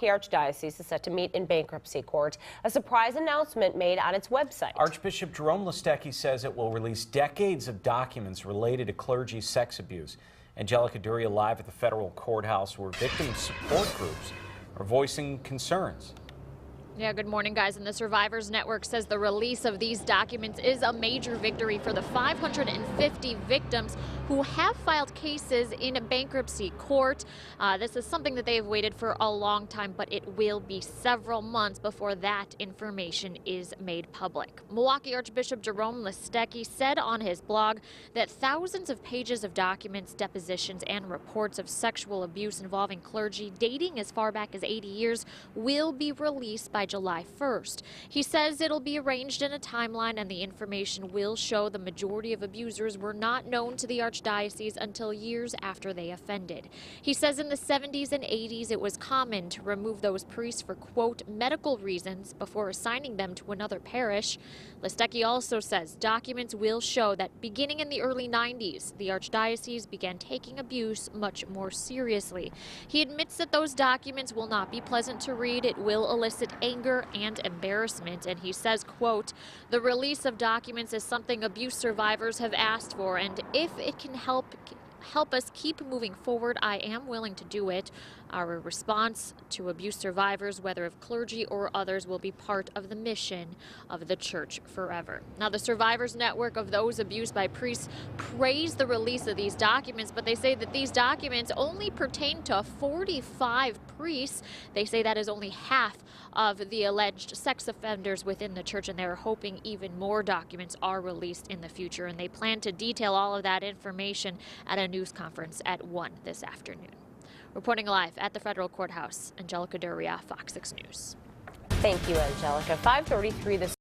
The Archdiocese is set to meet in bankruptcy court. A surprise announcement made on its website. Archbishop Jerome Listecki says it will release decades of documents related to clergy sex abuse. Angelica Duria live at the federal courthouse, where victim support groups are voicing concerns. Yeah, good morning, guys. And the Survivors Network says the release of these documents is a major victory for the 550 victims who have filed cases in a bankruptcy court. This is something that they have waited for a long time, but it will be several months before that information is made public. Milwaukee Archbishop Jerome Listecki said on his blog that thousands of pages of documents, depositions, and reports of sexual abuse involving clergy dating as far back as 80 years will be released by July 1st. He says it'll be arranged in a timeline, and the information will show the majority of abusers were not known to the Archdiocese until years after they offended. He says in the 70s and 80s it was common to remove those priests for, quote, medical reasons before assigning them to another parish. Listecki also says documents will show that beginning in the early 90s, the Archdiocese began taking abuse much more seriously. He admits that those documents will not be pleasant to read. It will elicit anger and embarrassment, and he says, quote, the release of documents is something abuse survivors have asked for, and if it can help us keep moving forward, I am willing to do it. Our response to abuse survivors, whether of clergy or others, will be part of the mission of the Church forever. Now, the Survivors Network of those abused by priests praise the release of these documents, but they say that these documents only pertain to 45 priests. They say that is only half of the alleged sex offenders within the Church, and they're hoping even more documents are released in the future, and they plan to detail all of that information at a news conference at 1 this afternoon. Reporting live at the federal courthouse, Angelica Duria, Fox 6 News. Thank you, Angelica. 5:33 this